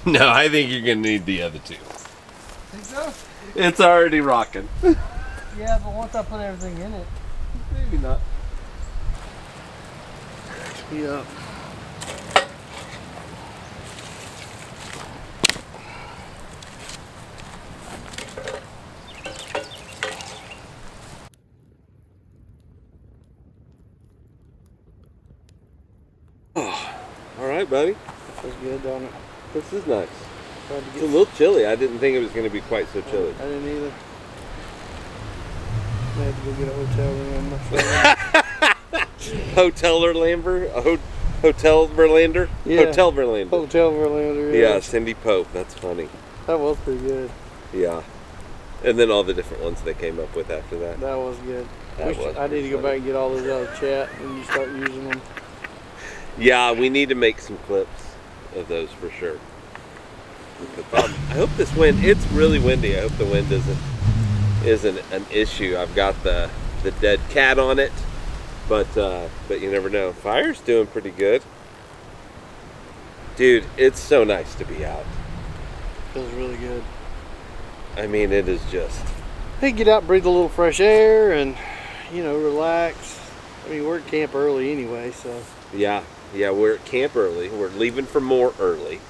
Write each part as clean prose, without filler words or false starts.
No, I think you're going to need the other two. Think so? It's already rocking. Yeah, but once I put everything in it. Maybe not. Yeah. All right, buddy. Feels good, don't it? This is nice. It's a little chilly. I didn't think it was going to be quite so chilly. I didn't either. I had to go get a hotel room. Hotel Verlander? Hotel Verlander? Yeah. Hotel Verlander. Hotel Verlander. Yeah, Cindy Pope. That's funny. That was pretty good. Yeah. And then all the different ones they came up with after that. That was good. I need to go back and get all those out of chat and you start using them. Yeah, we need to make some clips of those for sure. I hope this wind, it's really windy. I hope the wind isn't an issue. I've got the dead cat on it, but you never know. Fire's doing pretty good. Dude, it's so nice to be out. Feels really good. I mean, it is just... Hey, get out, breathe a little fresh air, and, you know, relax. I mean, we're at camp early anyway, so... Yeah, we're at camp early. We're leaving for MOORE early,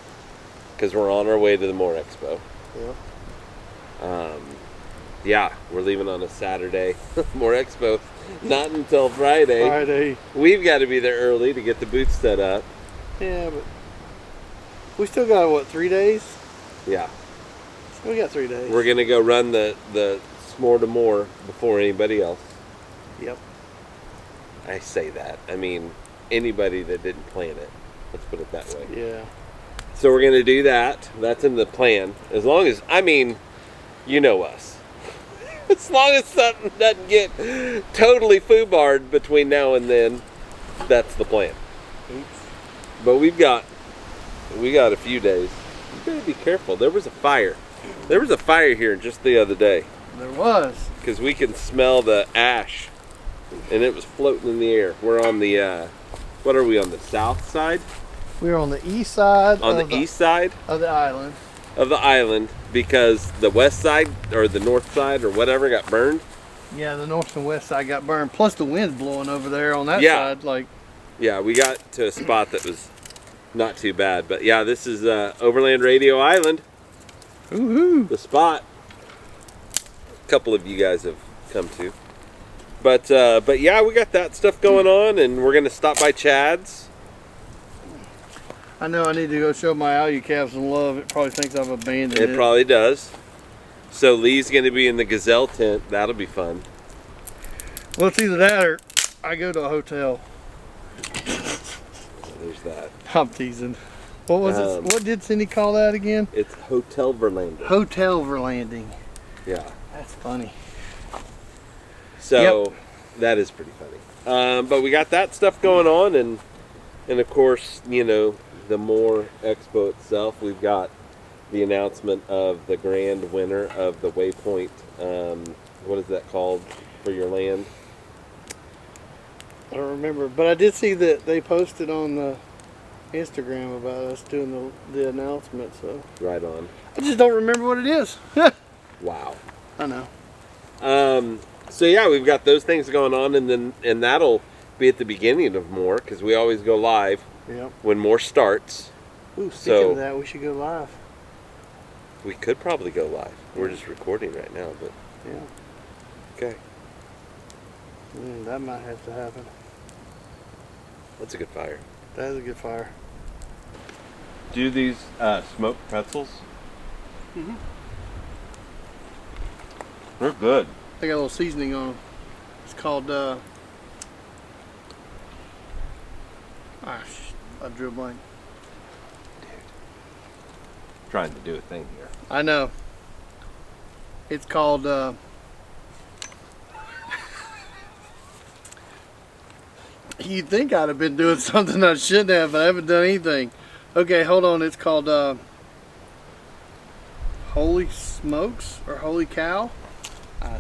because we're on our way to the MOORE EXPO. Yeah. Yeah, we're leaving on a Saturday. MOORE EXPO, not until Friday. Friday. We've got to be there early to get the boots set up. Yeah, but... We still got, what, 3 days? Yeah. We got 3 days. We're going to go run the S'more to MOORE before anybody else. Yep. I say that. I mean, anybody that didn't plan it. Let's put it that way. Yeah. So we're going to do that. That's in the plan. As long as, I mean, you know us. As long as something doesn't get totally foobarred between now and then, that's the plan. Oops. But we got a few days. You better be careful. There was a fire. There was a fire here just the other day. There was. Because we can smell the ash. And it was floating in the air. We're on the, what are we, on the south side? We're on the east side. On the east side? Of the island. Of the island, because the west side, or the north side, or whatever, got burned. Yeah, the north and west side got burned. Plus the wind's blowing over there on that side. Like. Yeah, we got to a spot that was not too bad. But yeah, this is Overland Radio Island. Woohoo! The spot. A couple of you guys have come to. But yeah, we got that stuff going on, and we're gonna stop by Chad's. I know I need to go show my Alu calves some love. It probably thinks I've abandoned it. It probably does. So Lee's gonna be in the gazelle tent. That'll be fun. Well, it's either that or I go to a hotel. There's that. I'm teasing. What was it? What did Cindy call that again? It's Hotel Verlander. Hotel Verlanding. Yeah. That's funny. So that is pretty funny. But we got that stuff going on, and of course, you know, the MOORE EXPO itself. We've got the announcement of the grand winner of the Waypoint. What is that called for your land? I don't remember, but I did see that they posted on the Instagram about us doing the announcement. So right on. I just don't remember what it is. Wow. I know. So yeah, we've got those things going on, and that'll be at the beginning of MOORE, because we always go live when MOORE starts. Ooh, speaking of that, we should go live. We could probably go live. We're just recording right now, but yeah. Okay. That might have to happen. That's a good fire. That is a good fire. Do these smoked pretzels? Mm-hmm. They're good. They got a little seasoning on them. It's called, I drew a blank. Dude. Trying to do a thing here. I know. It's called, you'd think I'd have been doing something I shouldn't have, but I haven't done anything. Okay, hold on. It's called, Holy Smokes or Holy Cow?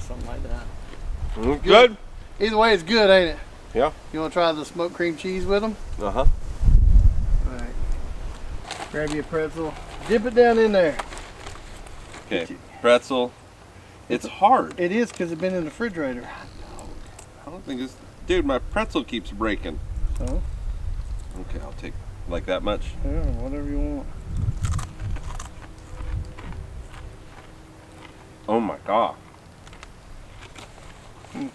Something like that. Good. Either way, it's good, ain't it? Yeah. You want to try the smoked cream cheese with them? Uh-huh. Alright. Grab you a pretzel. Dip it down in there. Okay, pretzel. It's hard. It is because it's been in the refrigerator. I don't think it's... Dude, my pretzel keeps breaking. So? Okay, I'll take like that much. Yeah, whatever you want. Oh my god. I'm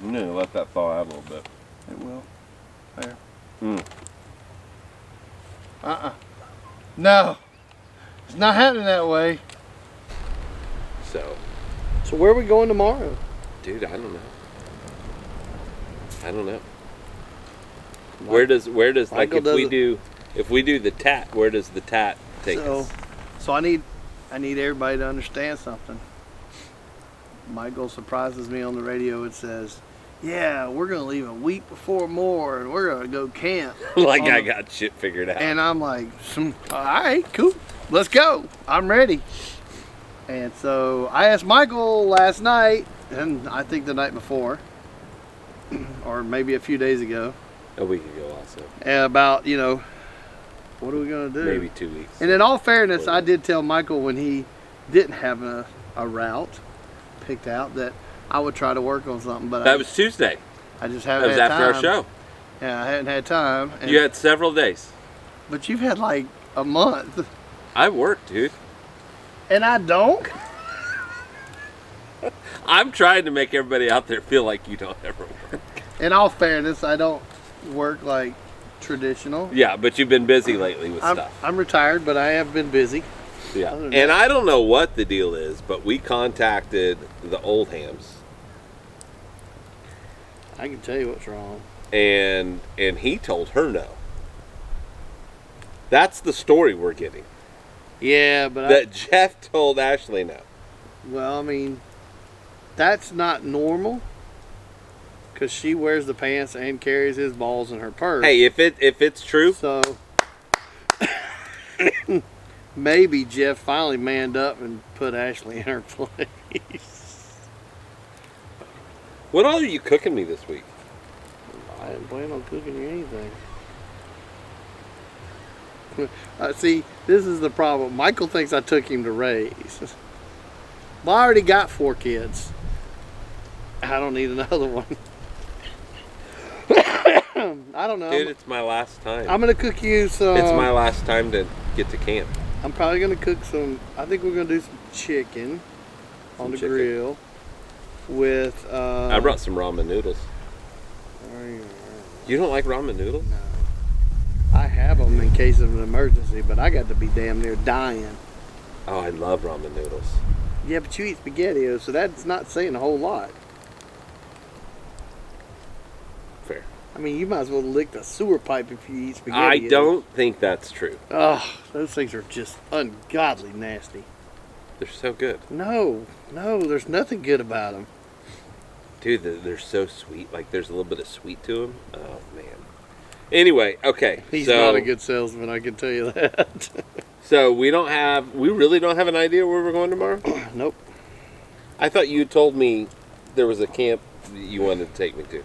gonna let that thaw out a little bit. It will. There. No. It's not happening that way. So where are we going tomorrow? dude, I don't know. Where does like if we do the tat, where does the tat take us? So I need everybody to understand something. Michael surprises me on the radio. It says, "Yeah, we're gonna leave a week before MOORE, and we're gonna go camp." Like I got shit figured out. And I'm like, "All right, cool, let's go. I'm ready." And so I asked Michael last night, and I think the night before, or maybe a few days ago, a week ago also, about what are we gonna do? Maybe 2 weeks. And in all fairness, I did tell Michael when he didn't have a route picked out that I would try to work on something, but that was Tuesday. I just haven't had time. That was after our show. Yeah, I hadn't had time. And, you had several days. But you've had like a month. I worked, dude. And I don't? I'm trying to make everybody out there feel like you don't ever work. In all fairness, I don't work like traditional. Yeah, but you've been busy lately with stuff. I'm retired, but I have been busy. Yeah, and I don't know what the deal is, but we contacted the Oldhams. I can tell you what's wrong. And he told her no. That's the story we're getting. Yeah, but that Jeff told Ashley no. Well, I mean, that's not normal. Because she wears the pants and carries his balls in her purse. Hey, if it's true. So maybe Jeff finally manned up and put Ashley in her place. What all are you cooking me this week? I didn't plan on cooking you anything. See, this is the problem. Michael thinks I took him to raise. Well, I already got 4 kids. I don't need another one. I don't know. Dude, it's my last time. I'm going to cook you some... It's my last time to get to camp. I'm probably going to cook some... I think we're going to do some chicken on the grill with... I brought some ramen noodles. You don't like ramen noodles? No. I have them in case of an emergency, but I got to be damn near dying. Oh, I love ramen noodles. Yeah, but you eat SpaghettiOs, so that's not saying a whole lot. Fair. I mean, you might as well lick the sewer pipe if you eat SpaghettiOs. I don't think that's true. Oh, those things are just ungodly nasty. They're so good. No, there's nothing good about them. Dude, they're so sweet. Like, there's a little bit of sweet to them. Oh, man. Anyway, okay. He's not a good salesman, I can tell you that. So we really don't have an idea where we're going tomorrow? Nope. I thought you told me there was a camp that you wanted to take me to.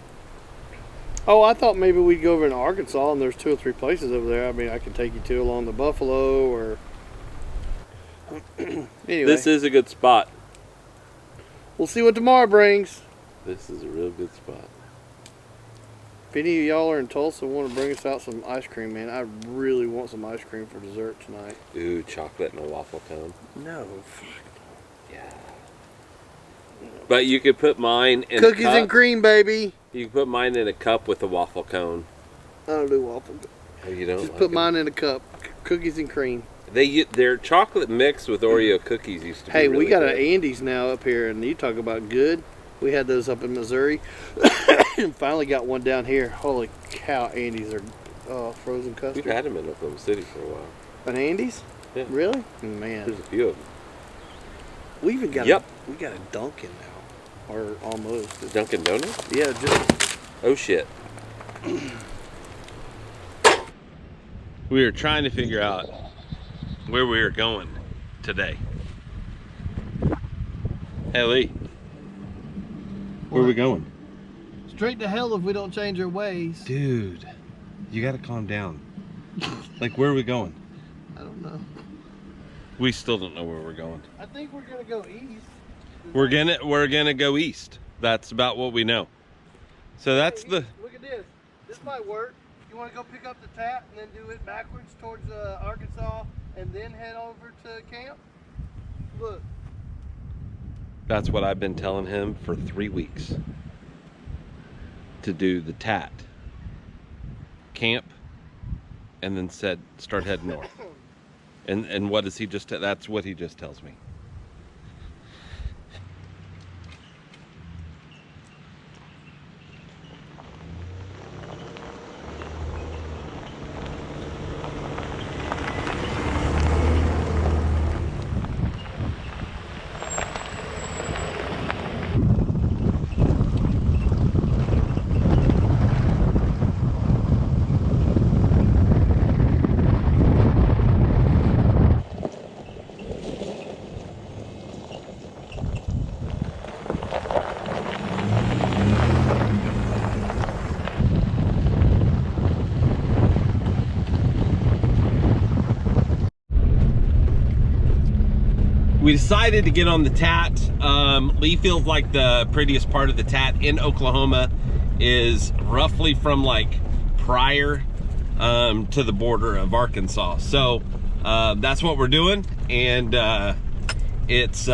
Oh, I thought maybe we'd go over in Arkansas, and there's 2 or 3 places over there. I mean, I could take you to along the Buffalo, or... Anyway. This is a good spot. We'll see what tomorrow brings. This is a real good spot. If any of y'all are in Tulsa and want to bring us out some ice cream, man, I really want some ice cream for dessert tonight. Ooh, chocolate and a waffle cone. No. Yeah. But you could put mine in cookies and cream, baby. You can put mine in a cup with a waffle cone. I don't do waffle. Oh, you don't? Just put mine in a cup. Cookies and cream. Their chocolate mix with Oreo cookies used to be really we got good. an Andy's now up here, and you talk about good. We had those up in Missouri. And finally got one down here. Holy cow, Andy's are frozen custard. We've had them in Oklahoma City for a while. An Andy's? Yeah. Really? Man. There's a few of them. We even got we got a Dunkin' now. Or almost. The Dunkin' Donuts? Yeah, just... Oh, shit. We were trying to figure out where we were going today. Hey, Lee. Where are we going? Straight to hell if we don't change our ways. Dude, you gotta calm down. Like, where are we going? I don't know. We still don't know where we're going. I think we're gonna go east. We're gonna go east. That's about what we know. So that's the. Look at this. This might work. You want to go pick up the tap and then do it backwards towards Arkansas and then head over to camp? Look. That's what I've been telling him for 3 weeks. To do the tat, camp, and then start heading north. And what does he just? That's what he just tells me. We decided to get on the Tat. Lee feels like the prettiest part of the Tat in Oklahoma is roughly from like Pryor to the border of Arkansas. So that's what we're doing, and it's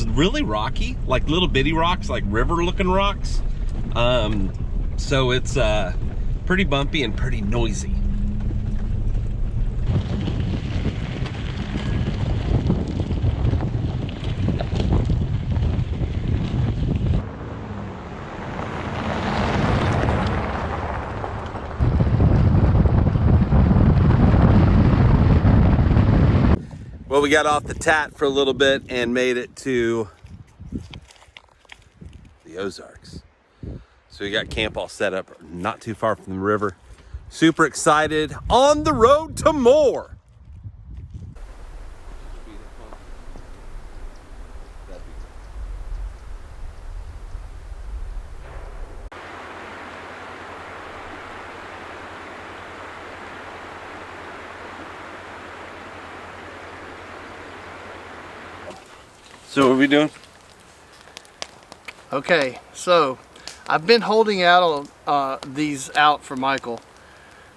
really rocky, like little bitty rocks, like river looking rocks. So it's pretty bumpy and pretty noisy. Well, we got off the Tat for a little bit and made it to the Ozarks. So we got camp all set up not too far from the river. Super excited. On the road to MOORE. So what are we doing? Okay, so I've been holding out these out for Michael.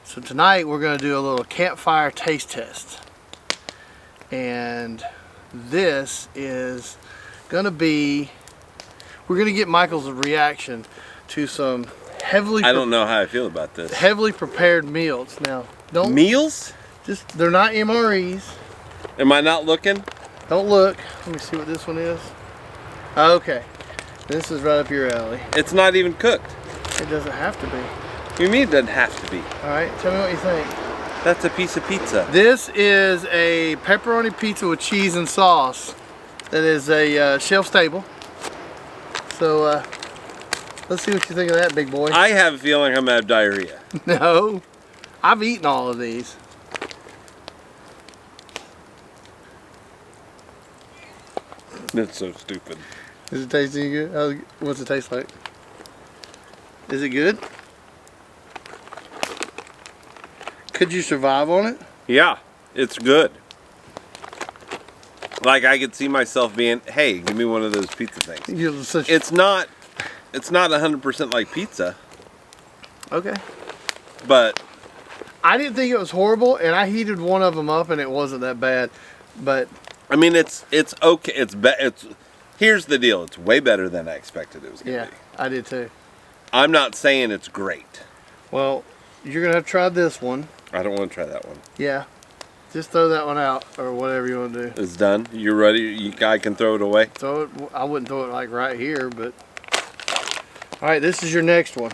So tonight we're going to do a little campfire taste test. And this is going to be, we're going to get Michael's reaction to some I don't know how I feel about this. Heavily prepared meals. Now, don't Meals? just, they're not MREs. Am I not looking? Don't look. Let me see what this one is. Okay. This is right up your alley. It's not even cooked. It doesn't have to be. What do you mean it doesn't have to be? Alright, tell me what you think. That's a piece of pizza. This is a pepperoni pizza with cheese and sauce. That is a shelf stable. So, let's see what you think of that, big boy. I have a feeling I'm gonna have diarrhea. No. I've eaten all of these. That's so stupid. Is it tasting good? What's it taste like? Is it good? Could you survive on it? Yeah, it's good. Like I could see myself being, hey, give me one of those pizza things. It's not 100% like pizza. Okay. But I didn't think it was horrible, and I heated one of them up, and it wasn't that bad. But I mean, it's okay. It's here's the deal. It's way better than I expected it was gonna be. I did too. I'm not saying it's great. Well, you're gonna have to try this one. I don't want to try that one. Yeah. Just throw that one out, or whatever you want to do. It's done. You ready? I can throw it away. Throw it. I wouldn't throw it like right here, but. All right, this is your next one.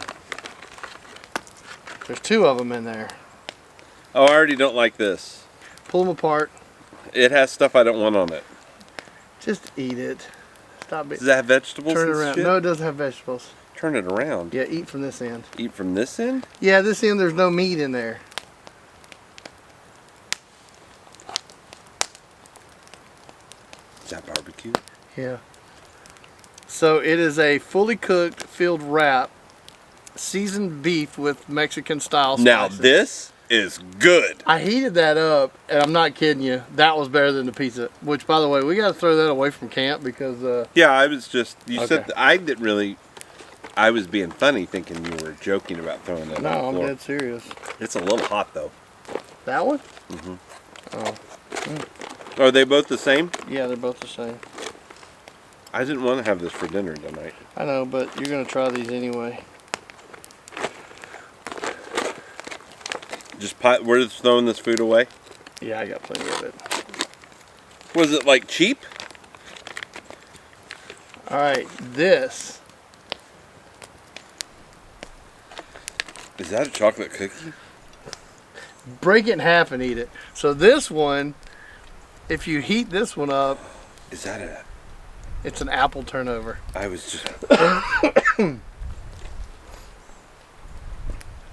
There's two of them in there. Oh, I already don't like this. Pull them apart. It has stuff I don't want on it. Just eat it. Stop it. Does that have vegetables? Turn it and around. shit? No, it doesn't have vegetables. Turn it around. Yeah, eat from this end. Eat from this end? Yeah, this end there's no meat in there. Is that barbecue? Yeah. So it is a fully cooked, filled wrap, seasoned beef with Mexican style spices. Now this is good. I heated that up, and I'm not kidding you. That was better than the pizza. Which, by the way, we got to throw that away from camp because. Yeah, I was just. You Okay. said I didn't really. I was being funny, thinking you were joking about throwing it. No, on the I'm floor. dead serious. It's a little hot though. That one? Mm-hmm. Oh, Are they both the same? yeah, they're both the same. I didn't want to have this for dinner tonight. I know, but you're gonna try these anyway. We're just throwing this food away. Yeah, I got plenty of it. Was it like cheap? All right, this. Is that a chocolate cookie? Break it in half and eat it. So this one, if you heat this one up, Is that a? it's an apple turnover. I was just.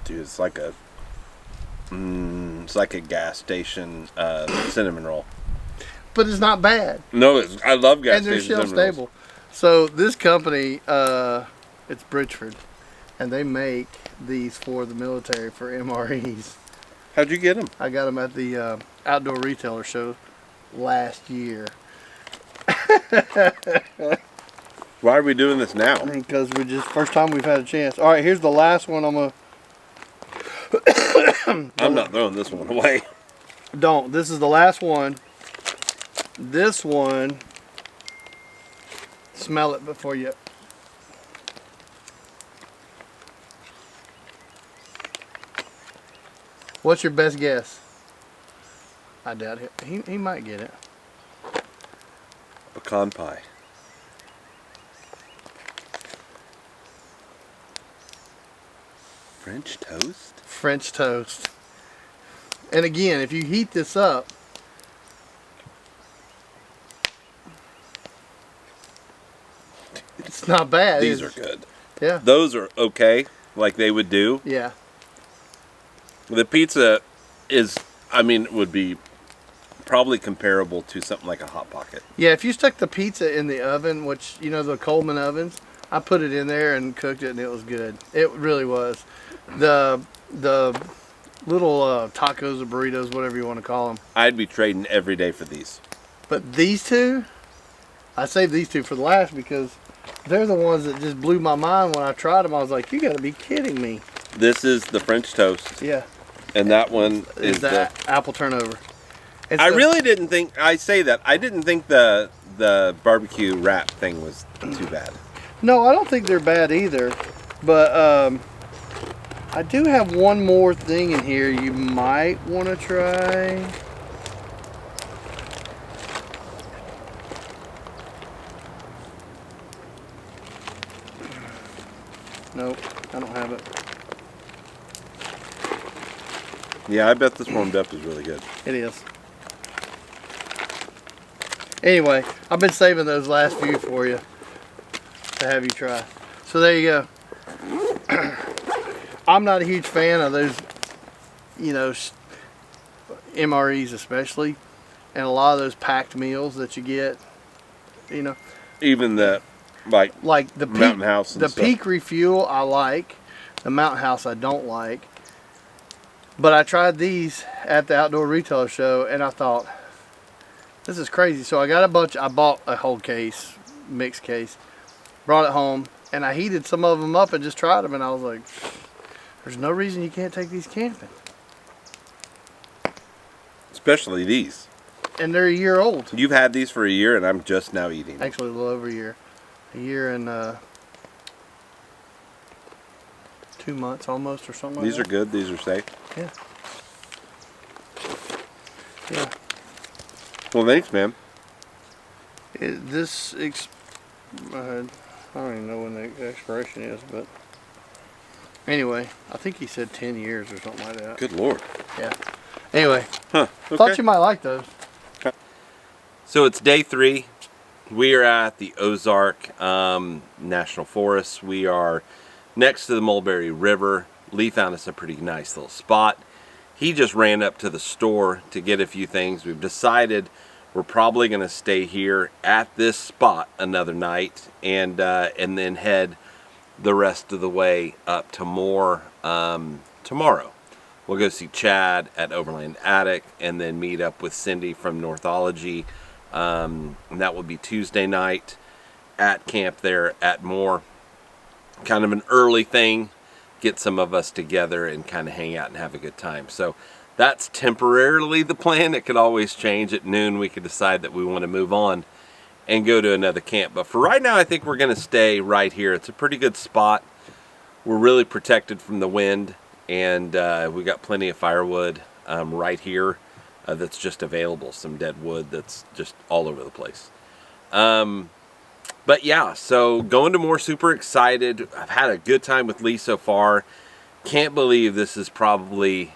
Dude, it's like a. It's like a gas station cinnamon roll. But it's not bad. No, I love gas And they're station shelf cinnamon stable. So this company, it's Bridgeford, and they make these for the military for MREs. How'd you get them? I got them at the outdoor retailer show last year. Why are we doing this now? Because first time we've had a chance. All right, here's the last one. I'm not throwing this one away. This is the last one. This one, smell it before you. What's your best guess? I doubt it. He might get it. Pecan pie. French toast? French toast. And again, if you heat this up, it's not bad. These are good. Yeah. Those are okay, like they would do. Yeah. The pizza would be probably comparable to something like a Hot Pocket. Yeah, if you stuck the pizza in the oven, which, you know, the Coleman ovens, I put it in there and cooked it, and it was good. It really was. The little tacos or burritos, whatever you want to call them. I'd be trading every day for these. But these two, I saved these two for the last because they're the ones that just blew my mind when I tried them. I was like, you got to be kidding me. This is the French toast. Yeah. And that one is the apple turnover. I really didn't think, I didn't think the barbecue wrap thing was too bad. No, I don't think they're bad either. But I do have one more thing in here you might want to try. Nope, I don't have it. Yeah, I bet this warmed up is really good. It is. Anyway, I've been saving those last few for you to have you try. So there you go. I'm not a huge fan of those, you know, MREs especially, and a lot of those packed meals that you get, you know. Even the, like the Mountain House and the stuff. Peak Refuel I like. The Mountain House I don't like. But I tried these at the outdoor retailer show, and I thought, this is crazy. So I bought a whole case, mixed case, brought it home, and I heated some of them up and just tried them, and I was like, there's no reason you can't take these camping. Especially these. And they're a year old. You've had these for a year, and I'm just now eating them. Actually, a little over a year. A year and 2 months almost, or something like These that. are good. These are safe. Yeah. Yeah. Well, thanks, man. I don't even know when the expiration is, but anyway, I think he said 10 years or something like that. Good Lord. Yeah. Anyway, Huh. Okay. thought you might like those. So it's day 3. We are at the Ozark National Forest. We are next to the Mulberry River. Lee found us a pretty nice little spot. He just ran up to the store to get a few things. We've decided we're probably going to stay here at this spot another night and then head the rest of the way up to MOORE tomorrow. We'll go see Chad at Overland Attic, and then meet up with Cindy from Northology. And that will be Tuesday night at camp there at MOORE. Kind of an early thing. Get some of us together and kind of hang out and have a good time. So that's temporarily the plan. It could always change. At noon we could decide that we want to move on and go to another camp. But for right now, I think we're going to stay right here. It's a pretty good spot. We're really protected from the wind, and we got plenty of firewood right here that's just available. Some dead wood that's just all over the place. But yeah, so going to MOORE, super excited. I've had a good time with Lee so far. Can't believe this is probably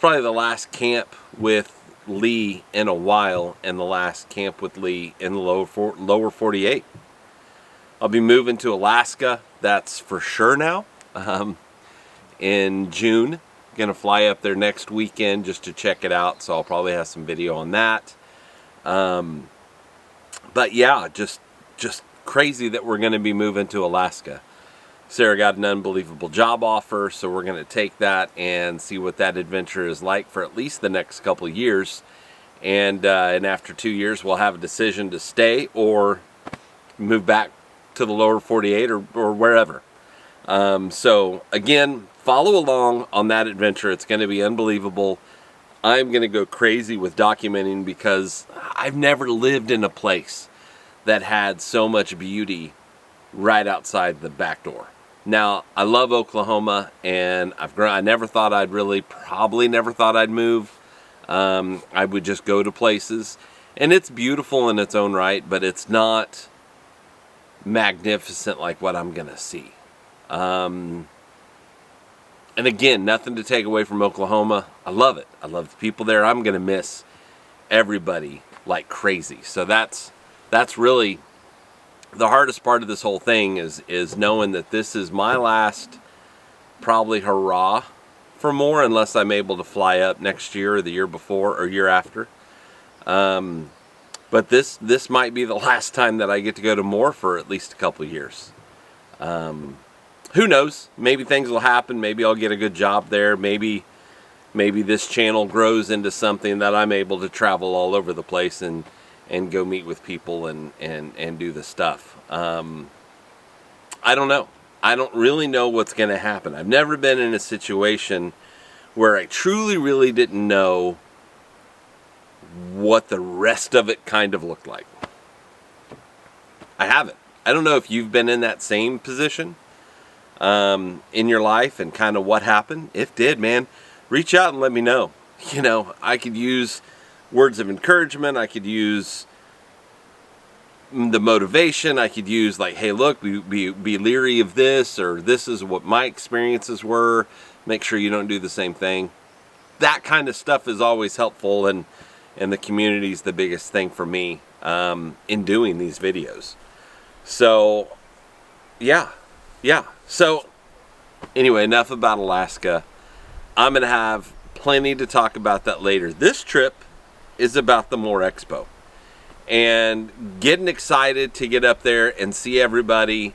the last camp with Lee in a while, and the last camp with Lee in the lower 48. I'll be moving to Alaska, that's for sure now, in June. Gonna fly up there next weekend just to check it out, so I'll probably have some video on that. But yeah, just crazy that we're gonna be moving to Alaska. Sarah got an unbelievable job offer, so we're going to take that and see what that adventure is like for at least the next couple of years. And after 2 years, we'll have a decision to stay or move back to the lower 48 or wherever. So again, follow along on that adventure. It's going to be unbelievable. I'm going to go crazy with documenting because I've never lived in a place that had so much beauty right outside the back door. Now, I love Oklahoma, and I never thought probably never thought I'd move. I would just go to places, and it's beautiful in its own right, but it's not magnificent like what I'm going to see. And again, nothing to take away from Oklahoma. I love it. I love the people there. I'm going to miss everybody like crazy. So that's really the hardest part of this whole thing is knowing that this is my last probably hurrah for MOORE, unless I'm able to fly up next year or the year before or year after. But this might be the last time that I get to go to MOORE for at least a couple of years. Who knows? Maybe things will happen. Maybe I'll get a good job there. Maybe this channel grows into something that I'm able to travel all over the place and go meet with people and do the stuff. I don't know. I don't really know what's going to happen. I've never been in a situation where I truly really didn't know what the rest of it kind of looked like. I haven't. I don't know if you've been in that same position in your life and kind of what happened. If did, man, reach out and let me know. You know, I could use words of encouragement. I could use the motivation. I could use like, hey, look, be leery of this, or this is what my experiences were. Make sure you don't do the same thing. That kind of stuff is always helpful, and the community is the biggest thing for me in doing these videos. So, yeah. So, anyway, enough about Alaska. I'm going to have plenty to talk about that later. This trip is about the MOORE Expo. And getting excited to get up there and see everybody.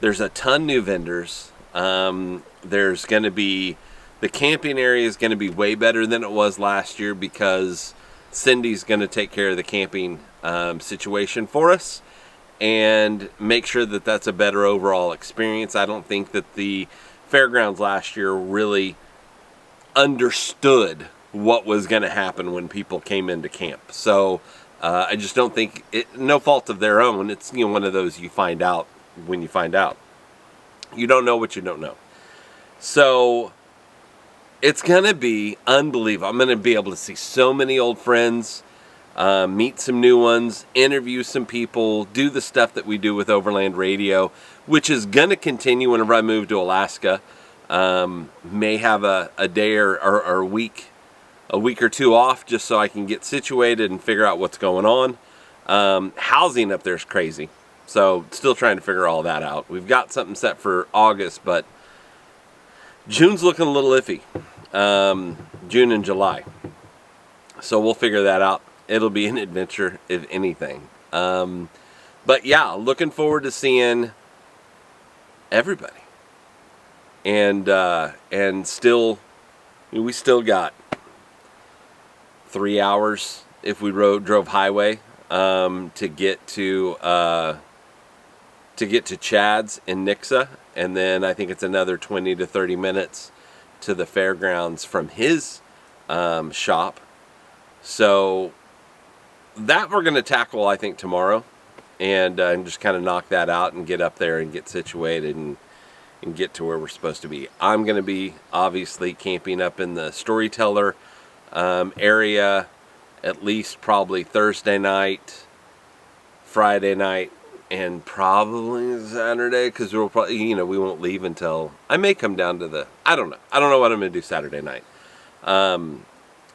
There's a ton new vendors. There's going to be, the camping area is going to be way better than it was last year because Cindy's going to take care of the camping situation for us and make sure that that's a better overall experience. I don't think that the fairgrounds last year really understood what was going to happen when people came into camp. So I just don't think no fault of their own. It's, you know, one of those you find out when you find out. You don't know what you don't know. So it's going to be unbelievable. I'm going to be able to see so many old friends, meet some new ones, interview some people, do the stuff that we do with Overland Radio, which is going to continue whenever I move to Alaska. May have a day or a week or two off just so I can get situated and figure out what's going on. Housing up there is crazy. So still trying to figure all that out. We've got something set for August, but June's looking a little iffy. June and July. So we'll figure that out. It'll be an adventure, if anything. But yeah, looking forward to seeing everybody. and still, we still got 3 hours if we drove highway to get to Chad's in Nixa, and then I think it's another 20 to 30 minutes to the fairgrounds from his shop. So that we're going to tackle, I think, tomorrow, and just kind of knock that out and get up there and get situated and get to where we're supposed to be. I'm going to be obviously camping up in the Storyteller area at least probably Thursday night, Friday night, and probably Saturday, because we'll probably, we won't leave until, I may come down to I don't know what I'm going to do Saturday night.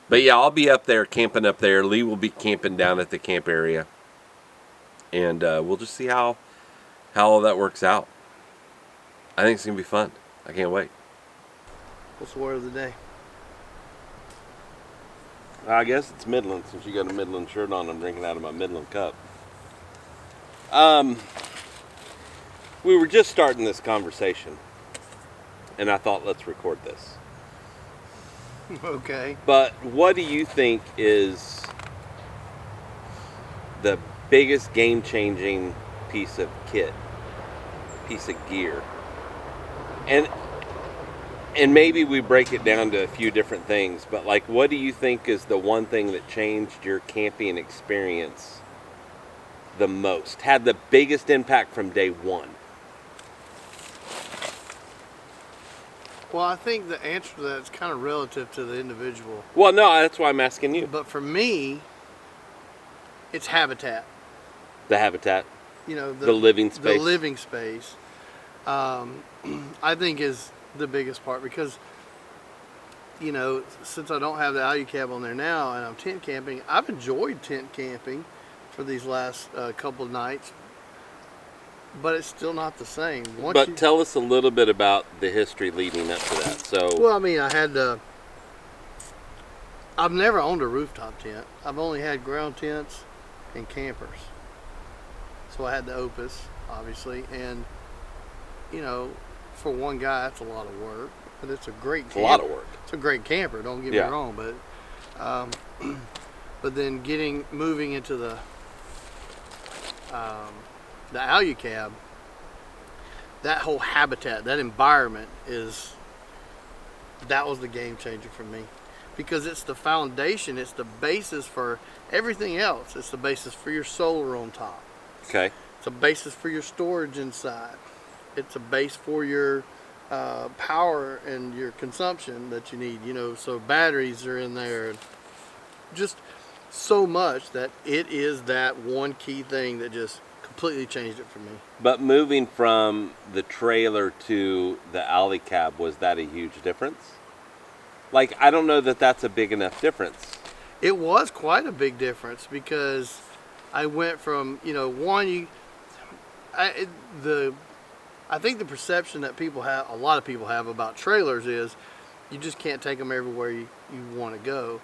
But yeah, I'll be up there, camping up there. Lee will be camping down at the camp area. And we'll just see how all that works out. I think it's going to be fun. I can't wait. What's the word of the day? I guess it's Midland, since you got a Midland shirt on. I'm drinking out of my Midland cup. We were just starting this conversation, and I thought, let's record this. Okay. But what do you think is the biggest game-changing piece of kit, piece of gear? And maybe we break it down to a few different things, but like, what do you think is the one thing that changed your camping experience the most, had the biggest impact from day one? Well, I think the answer to that is kind of relative to the individual. Well, no, that's why I'm asking you. But for me, it's habitat. The habitat? The living space? The living space, I think, is the biggest part, because, since I don't have the Alu-Cab on there now and I'm tent camping, I've enjoyed tent camping for these last couple of nights, but it's still not the same. Tell us a little bit about the history leading up to that. Well, I mean, I've never owned a rooftop tent. I've only had ground tents and campers. So I had the Opus, obviously, and, for one guy, that's a lot of work, but it's a great camper. It's a lot of work. It's a great camper, don't get me wrong, but then moving into the Alu-Cab, that whole habitat, that environment that was the game changer for me, because it's the foundation, it's the basis for everything else. It's the basis for your solar on top. Okay. It's a basis for your storage inside. It's a base for your power and your consumption that you need, so batteries are in there. Just so much that it is that one key thing that just completely changed it for me. But moving from the trailer to the Alu-Cab, was that a huge difference? Like, I don't know that that's a big enough difference. It was quite a big difference, because I went from, I think the perception that a lot of people have about trailers is you just can't take them everywhere you want to go.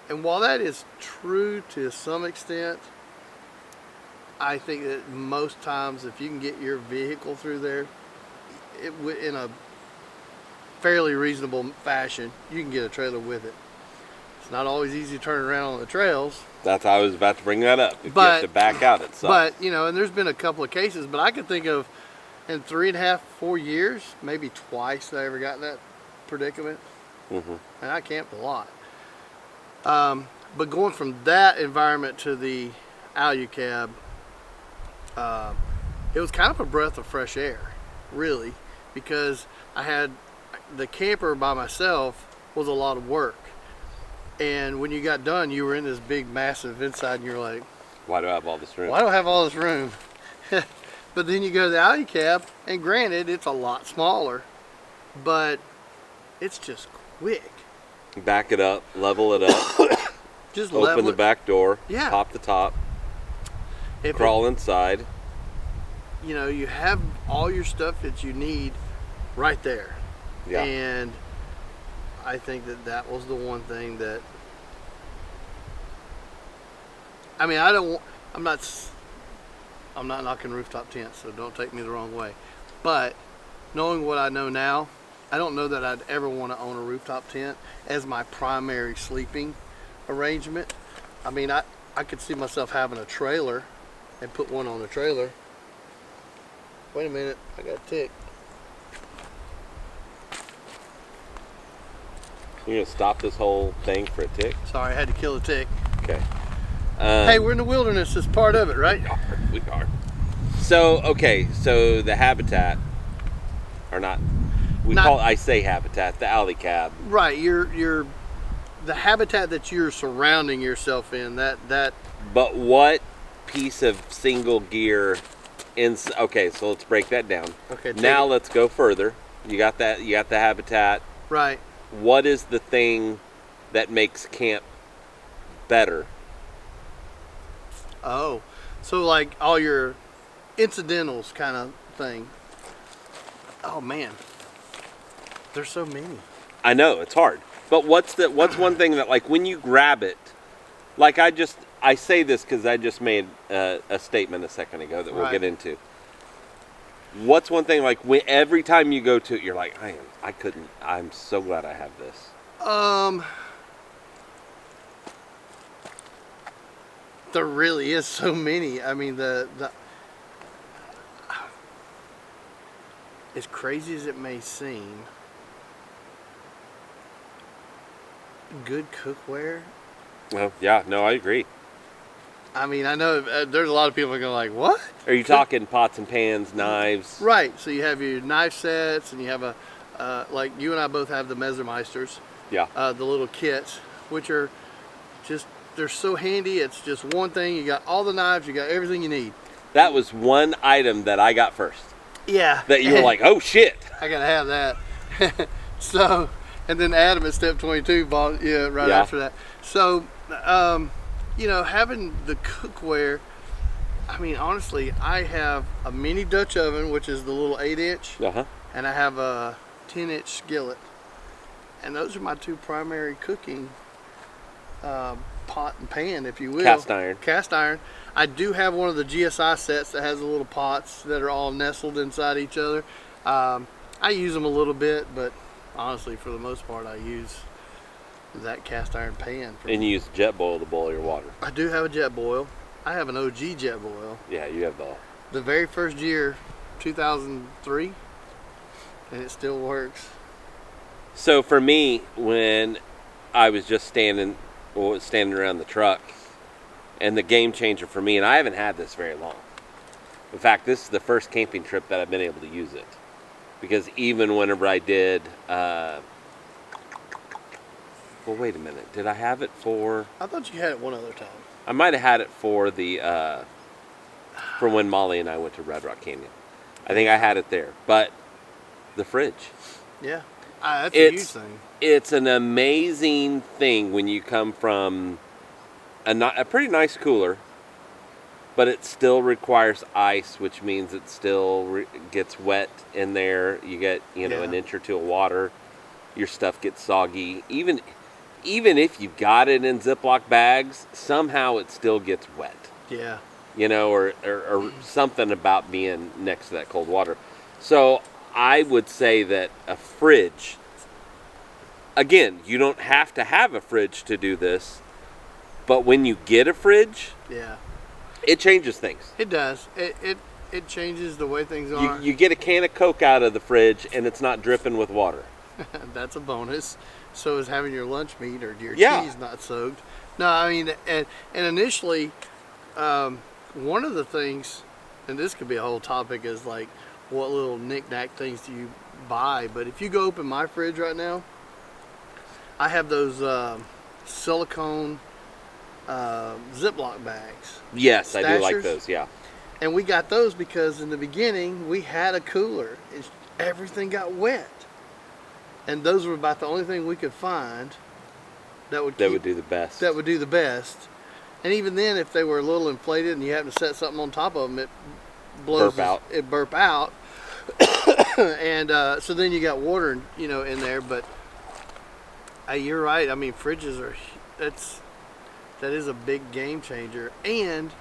And while that is true to some extent, I think that most times, if you can get your vehicle through there in a fairly reasonable fashion, you can get a trailer with it. It's not always easy to turn around on the trails. That's how I was about to bring that up. If you have to back out, it sucks. But, and there's been a couple of cases, but I can think of in 3.5, 4 years, maybe twice that I ever got in that predicament. Mm-hmm. And I camped a lot. But going from that environment to the Alu-Cab, it was kind of a breath of fresh air, really, because I had the camper by myself was a lot of work. And when you got done, you were in this big, massive inside, and you're like, why do I have all this room? Why do I have all this room? But then you go to the Alu-Cab, and granted, it's a lot smaller, but it's just quick. Back it up, level it up, just open the back door, yeah. Pop the top, crawl inside. You have all your stuff that you need right there. Yeah. And I think that was the one thing that, I mean, I'm not knocking rooftop tents, so don't take me the wrong way. But knowing what I know now, I don't know that I'd ever want to own a rooftop tent as my primary sleeping arrangement. I mean, I could see myself having a trailer and put one on the trailer. Wait a minute, I got a tick. You're gonna stop this whole thing for a tick? Sorry, I had to kill a tick. Okay. Hey, we're in the wilderness. It's part of it, right? We are. So, okay, so the habitat, or not, I say habitat, the alley cab. Right, you're the habitat that you're surrounding yourself in, that. But what piece of single gear, okay, so let's break that down. Okay. Now let's go further. You got the habitat. Right. What is the thing that makes camp better? Oh, so like all your incidentals kind of thing. Oh man, there's so many. I know, it's hard. But what's one thing that, like, when you grab it, like I say this because I just made a statement a second ago that we'll get into. What's one thing, like, every time you go to it, you're like, I'm so glad I have this. There really is so many. I mean, the as crazy as it may seem, good cookware. Well, yeah, no, I agree. I mean, I know there's a lot of people that are going like, what? Are you talking pots and pans, knives? Right. So you have your knife sets, and you have like you and I both have the Messermeisters. Yeah. The little kits, which are just, they're so handy. It's just one thing. You got all the knives. You got everything you need. That was one item that I got first. Yeah. That you were like, oh shit. I gotta have that. So, and then Adam at Step 22 bought after that. So, you know, having the cookware. I mean, honestly, I have a mini Dutch oven, which is the little 8-inch, and I have a 10-inch skillet, and those are my two primary cooking pot and pan, if you will. Cast iron. I do have one of the GSI sets that has the little pots that are all nestled inside each other. I use them a little bit, but honestly, for the most part, I use that cast iron pan. And you use jet boil to boil your water. I do have a jet boil. I have an OG jet boil. Yeah, you have the very first year, 2003, and it still works. So for me, when I was just standing around the truck, and the game changer for me, and I haven't had this very long. In fact, this is the first camping trip that I've been able to use it. Because even whenever I did, well, wait a minute. Did I have it for... I thought you had it one other time. I might have had it for for when Molly and I went to Red Rock Canyon. I think I had it there. But the fridge. Yeah. That's a huge thing. It's an amazing thing when you come from a pretty nice cooler, but it still requires ice, which means it still gets wet in there. You get, an inch or two of water. Your stuff gets soggy. Even if you got it in Ziploc bags, somehow it still gets wet. Yeah. Or something about being next to that cold water. So I would say that a fridge, again, you don't have to have a fridge to do this, but when you get a fridge, it changes things. It does. It changes the way things are. You get a can of Coke out of the fridge and it's not dripping with water. That's a bonus. So is having your lunch meat or your cheese not soaked. No, I mean, and initially, one of the things, and this could be a whole topic, is like, what little knick-knack things do you buy? But if you go open my fridge right now, I have those silicone Ziploc bags. Yes, Stashers. I do like those, yeah. And we got those because in the beginning, we had a cooler. Everything got wet. And those were about the only thing we could find that would do the best. That would do the best. And even then, if they were a little inflated and you happen to set something on top of them, it blows out. It burp out. And so then you got water, in there. But you're right. I mean, fridges that is a big game changer. And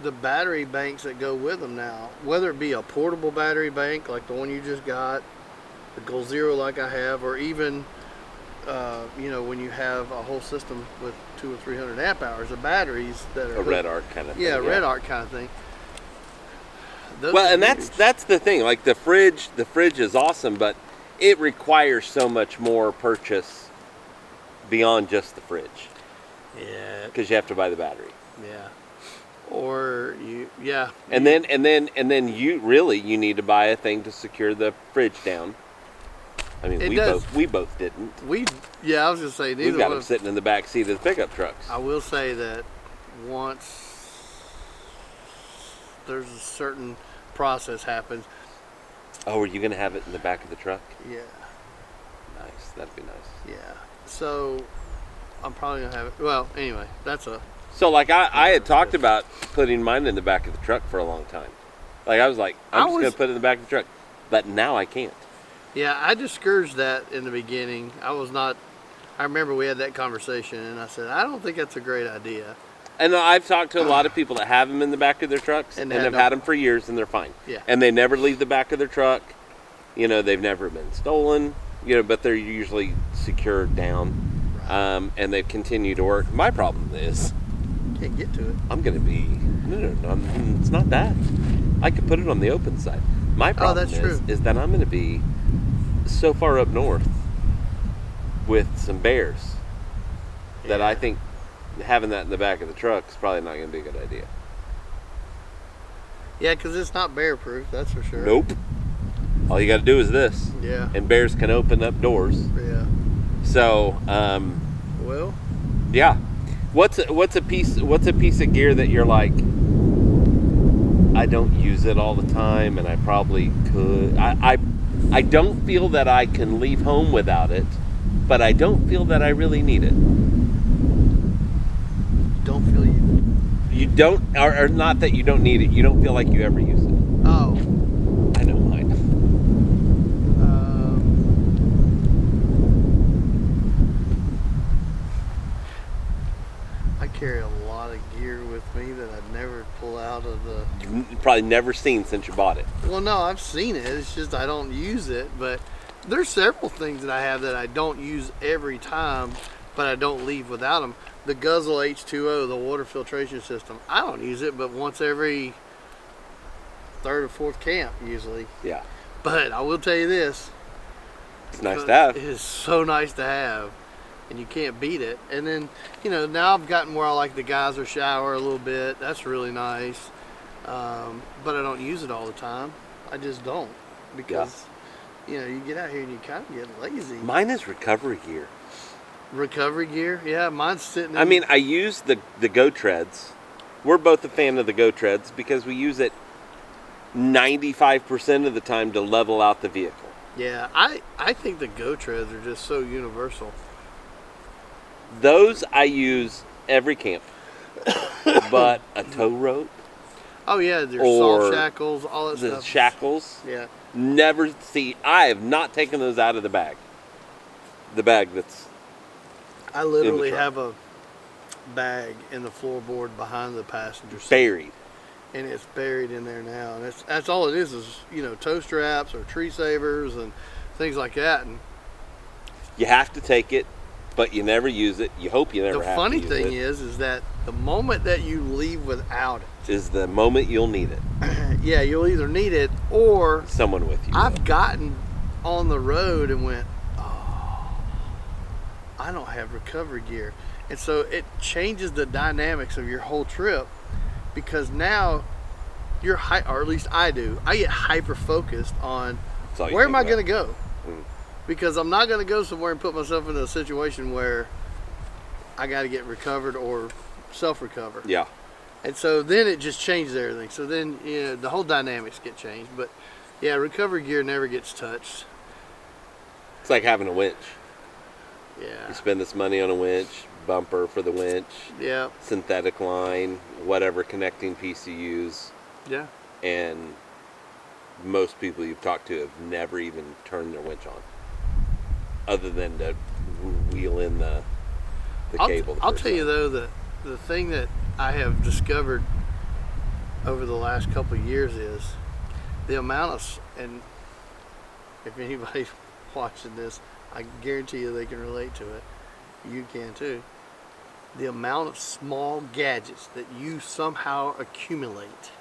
the battery banks that go with them now, whether it be a portable battery bank like the one you just got, the Goal Zero like I have, or even when you have a whole system with 200 or 300 amp hours of batteries that are a red arc kind of thing. Yeah, red arc kind of thing. Well, and that's the thing. Like the fridge is awesome, but it requires so much more purchase beyond just the fridge. Yeah. Because you have to buy the battery. Yeah. Or And then you need to buy a thing to secure the fridge down. I mean, we both didn't. I was gonna say we've got them sitting in the back seat of the pickup trucks. I will say that once there's a certain process happens. Oh, are you gonna have it in the back of the truck? Yeah. Nice. That'd be nice. Yeah. So I'm probably gonna have it. Well, anyway, So like I had talked about putting mine in the back of the truck for a long time. Like I was like, I'm just gonna put it in the back of the truck, but now I can't. Yeah, I discouraged that in the beginning. I remember we had that conversation, and I said, I don't think that's a great idea. And I've talked to a lot of people that have them in the back of their trucks, and have had them for years, and they're fine. Yeah. And they never leave the back of their truck. They've never been stolen. But they're usually secured down, right. And they continue to work. My problem is, can't get to it. I'm gonna be no. It's not that. I could put it on the open side. My problem is that I'm gonna be so far up north with some bears that I think having that in the back of the truck is probably not going to be a good idea. Yeah, because it's not bear proof, that's for sure. Nope. All you got to do is this. Yeah. And bears can open up doors. Yeah. So, well. Yeah. What's a piece of gear that you're like, I don't use it all the time, and I probably could. I don't feel that I can leave home without it, but I don't feel that I really need it. Don't feel you don't, or not that you don't need it. You don't feel like you ever use it. Oh. I know mine. I carry a lot of gear with me that I'd never pull out of the... You've probably never seen since you bought it. Well, no, I've seen it. It's just I don't use it. But there's several things that I have that I don't use every time, but I don't leave without them. The Guzzle H2O, the water filtration system, I don't use it but once every third or fourth camp usually. Yeah. But I will tell you this. It's nice to have. It is so nice to have. And you can't beat it. And then, now I've gotten where I like the geyser shower a little bit. That's really nice. But I don't use it all the time. I just don't. Because, you get out here and you kind of get lazy. Mine is recovery gear. Recovery gear? Yeah, mine's sitting in... I mean, I use the Go Treads. We're both a fan of the Go Treads because we use it 95% of the time to level out the vehicle. Yeah, I think the Go Treads are just so universal. Those I use every camp. But a tow rope. Oh yeah, there's soft shackles, all that stuff. The shackles. Yeah. I have not taken those out of the bag. The bag that's... I literally have a bag in the floorboard behind the passenger seat. Buried. And it's buried in there now. And that's all it is, tow straps or tree savers and things like that. And you have to take it, but you never use it. You hope you never have to use it. The funny thing is that the moment that you leave without it is the moment you'll need it. Yeah, you'll either need it or someone with you. I've gotten on the road and went, I don't have recovery gear. And so it changes the dynamics of your whole trip because now you're or at least I do. I get hyper focused on where am I going to go? Because I'm not going to go somewhere and put myself in a situation where I got to get recovered or self-recover. Yeah. And so then it just changes everything. So then the whole dynamics get changed. But yeah, recovery gear never gets touched. It's like having a winch. Yeah. You spend this money on a winch, bumper for the winch, synthetic line, whatever connecting piece you use. Yeah. And most people you've talked to have never even turned their winch on, other than to wheel in the cable. I'll tell you though, the thing that I have discovered over the last couple of years is the amount of, and if anybody's watching this, I guarantee you they can relate to it. You can too. The amount of small gadgets that you somehow accumulate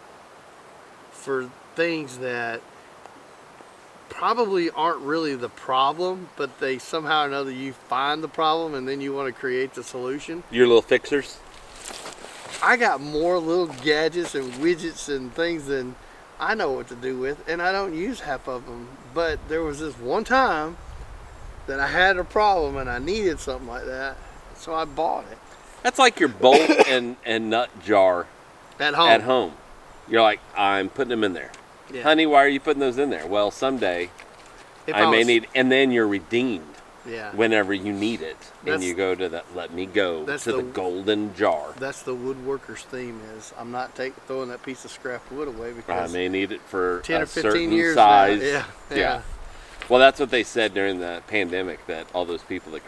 for things that probably aren't really the problem, but they somehow or another you find the problem and then you want to create the solution. Your little fixers? I got more little gadgets and widgets and things than I know what to do with, and I don't use half of them. But there was this one time that I had a problem and I needed something like that, so I bought it. That's like your bolt and nut jar At home. at home. You're like, I'm putting them in there. Yeah. Honey, why are you putting those in there? Well, someday If I may was- need, and then you're redeemed Yeah. whenever you need it. And That's- you go to the, let me go that's to the the- golden jar. That's the woodworker's theme is I'm not throwing that piece of scrap wood away I because may need it for 10 a or 15 certain years size. now. Yeah. Well, that's what they said during the pandemic, that all those people that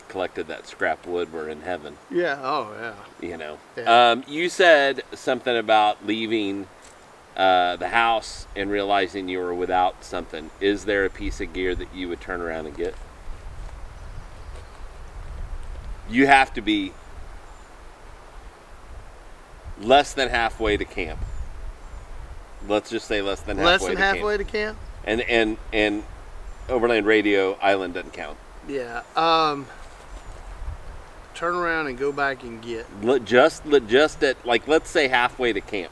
collected that scrap wood were in heaven. Yeah. Oh, yeah. You know. Yeah. You said something about leaving the house and realizing you were without something. Is there a piece of gear that you would turn around and get? You have to be less than halfway to camp. Let's just say less than halfway Less than to halfway camp. to camp? And Overland Radio Island doesn't count. Yeah. Turn around and go back and get. Just at, like, let's say halfway to camp.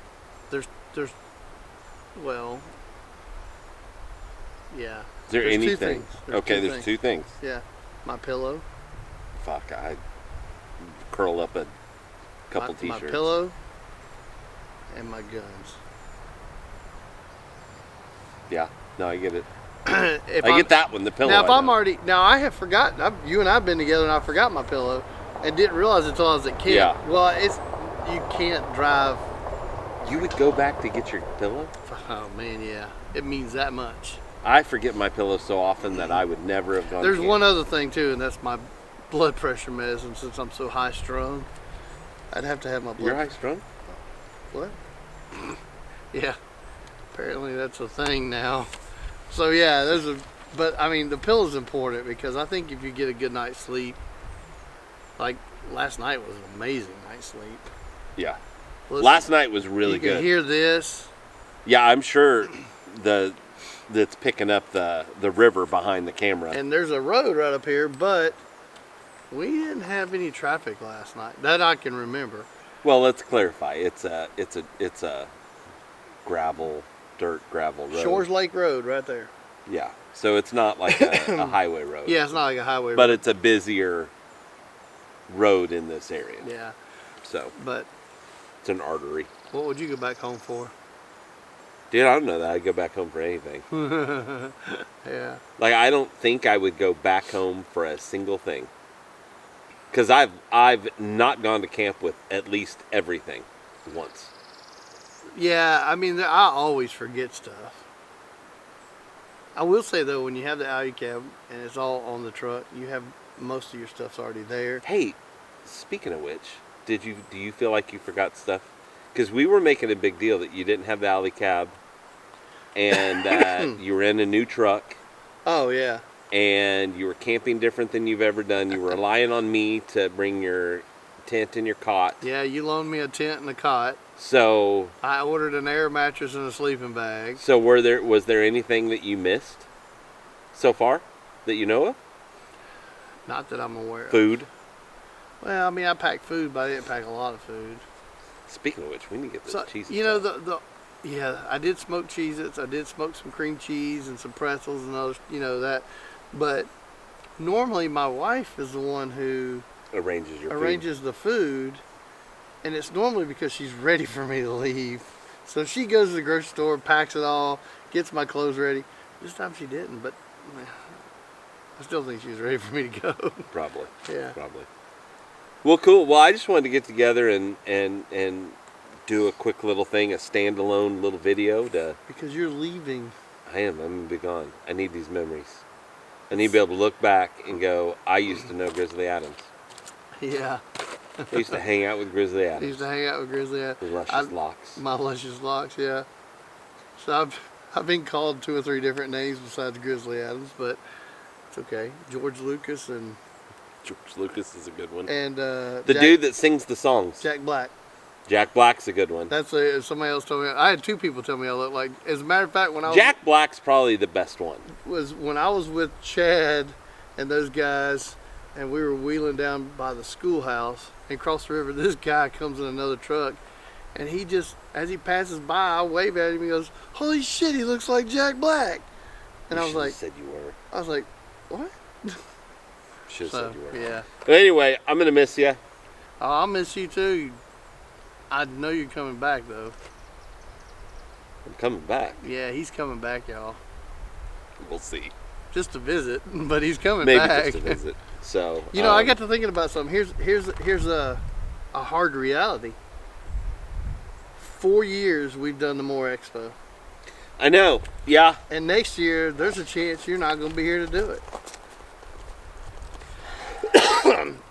Well, yeah. Is there There's two anything? things. Okay, there's two things. Yeah. My pillow. Fuck, I curl up a couple my t-shirts. pillow. And my guns. Yeah, no, I get it. If I get that one, the pillow. Now, if I I'm know. already, now I have forgotten. You and I've been together, and I forgot my pillow, and didn't realize it until I was at camp. Yeah. Well, you can't drive. You would go back to get your pillow? Oh man, yeah, it means that much. I forget my pillow so often that I would never have gone. There's to camp. one other thing too, and that's my blood pressure medicine. Since I'm so high strung, I'd have to have my blood. You're high strung? What? Yeah. Apparently that's a thing now. So yeah, but I mean the pillow's important because I think if you get a good night's sleep, like last night was an amazing night's sleep. Yeah. Listen, Last night was really you good. can hear this. Yeah, I'm sure that's picking up the river behind the camera. And there's a road right up here, but we didn't have any traffic last night that I can remember. Well, let's clarify. It's a dirt gravel road. Shores Lake Road right there. Yeah. So it's not like a highway road. Yeah, it's not like a highway But road. it's a busier road in this area. Yeah, So but it's an artery. what would you go back home for? Dude, I don't know that I'd go back home for anything. Yeah. Like, I don't think I would go back home for a single thing. Because I've not gone to camp with at least everything once. Yeah, I mean, I always forget stuff. I will say, though, when you have the Audi cab and it's all on the truck, you have most of your stuff's already there. Hey, speaking of which, do you feel like you forgot stuff? Because we were making a big deal that you didn't have the alley cab and that you were in a new truck Oh, yeah. and you were camping different than you've ever done. You were relying on me to bring your tent and your cot. Yeah, you loaned me a tent and a cot. So I ordered an air mattress and a sleeping bag. So was there anything that you missed so far that you know of? Not that I'm aware of. Food? Well, I mean, I packed food, but I didn't pack a lot of food. Speaking of which, we need to get those So, cheeses. you know, out. yeah, I did smoke Cheez-Its. I did smoke some cream cheese and some pretzels and others, that. But normally my wife is the one who arranges the food. And it's normally because she's ready for me to leave. So she goes to the grocery store, packs it all, gets my clothes ready. This time she didn't, but I still think she was ready for me to go. Probably. Yeah. Probably. Well, cool. Well, I just wanted to get together and do a quick little thing, a standalone little video to. Because you're leaving. I'm gonna be gone. I need these memories. I need to be able to look back and go, I used to know Grizzly Adams. Yeah. I used to hang out with Grizzly I Adams. used to hang out with Grizzly Adams. With luscious locks. My luscious locks, yeah. So I've been called 2 or 3 different names besides Grizzly Adams, but it's okay. George Lucas and George Lucas is a good one. and the dude that sings the songs. Jack Black. Jack Black's a good one. That's somebody else told me. I had 2 people tell me I look like. As a matter of fact, when I was, Jack Black's probably the best one. Was when I was with Chad and those guys, and we were wheeling down by the schoolhouse and across the river. This guy comes in another truck, and he just, as he passes by, I wave at him. He goes, "Holy shit, he looks like Jack Black." And I was like, "Said you were." I was like, "What?" Should have said you were. Yeah. But anyway, I'm gonna miss you. Oh, I'll miss you too. I know you're coming back though. I'm coming back. Yeah, he's coming back, y'all. We'll see. Just to visit, but he's coming Maybe back. just to visit. So you know, I got to thinking about something. Here's a hard reality. 4 years we've done the MOORE Expo. I know. Yeah. And next year there's a chance you're not going to be here to do it.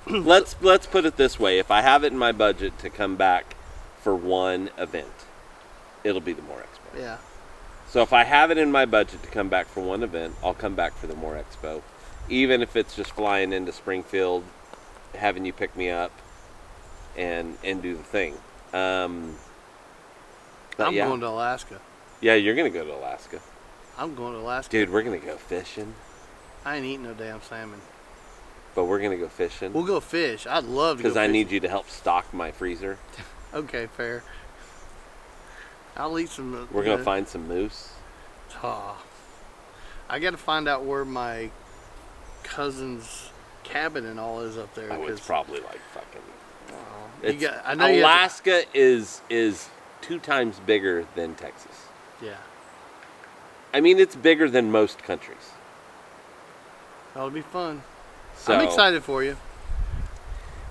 Let's put it this way. If I have it in my budget to come back for one event, it'll be the MOORE Expo. Yeah. So if I have it in my budget to come back for one event, I'll come back for the MOORE Expo. Even if it's just flying into Springfield, having you pick me up and do the thing. I'm going to Alaska. Yeah, you're going to go to Alaska. I'm going to Alaska. Dude, we're going to go fishing. I ain't eating no damn salmon. But we're going to go fishing. We'll go fish. I'd love to go Because I need you to help stock my freezer. Okay, fair. I'll eat some. We're going to find some moose. Oh, I got to find out where my cousin's cabin and all is up there. Oh, it's probably like fucking... Alaska is 2 times bigger than Texas. Yeah. I mean, it's bigger than most countries. That'll be fun. So, I'm excited for you.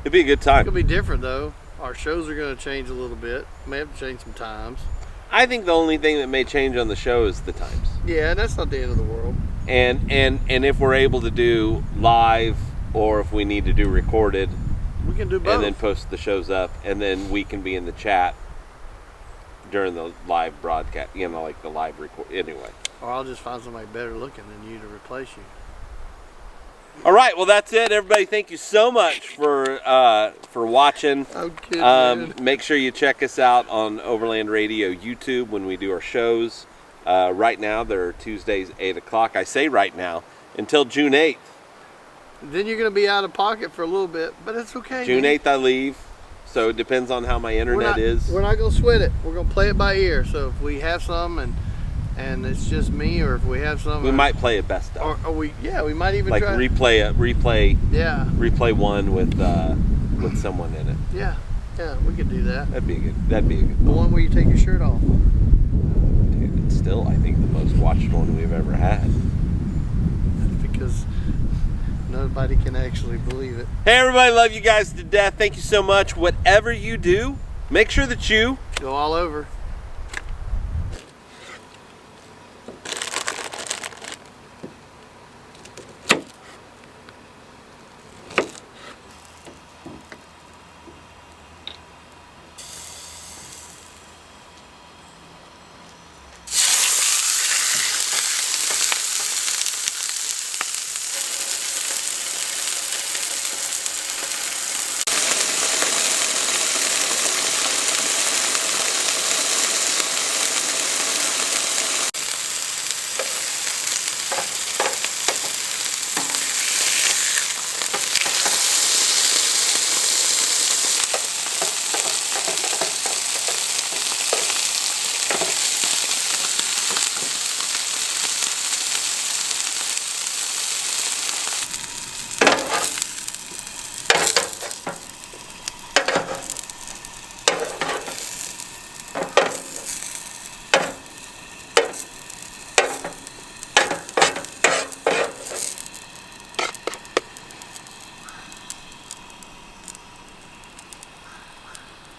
It'll be a good time. It'll be different though. Our shows are going to change a little bit. May have to change some times. I think the only thing that may change on the show is the times. Yeah, that's not the end of the world. And if we're able to do live, or if we need to do recorded, we can do both. And then post the shows up, and then we can be in the chat during the live broadcast. You know, like the live record. Anyway. Or I'll just find somebody better looking than you to replace you. All right, well that's it, everybody. Thank you so much for watching. I'm kidding. Make sure you check us out on Overland Radio YouTube when we do our shows. Right now, they're Tuesdays 8 o'clock. I say right now until June 8th. Then you're going to be out of pocket for a little bit, but it's okay. June 8th I leave, so it depends on how my internet is. We're not going to sweat it. We're going to play it by ear. So if we have some and it's just me, or if we have some, we might play it best of. Or we might even like try replay. Yeah. Replay one with someone in it. Yeah, we could do that. That'd be a good. The one where you take your shirt off. Dude, it's still I think the most watched one we've ever had. That's because nobody can actually believe it. Hey everybody, love you guys to death. Thank you so much. Whatever you do, make sure that you go all over.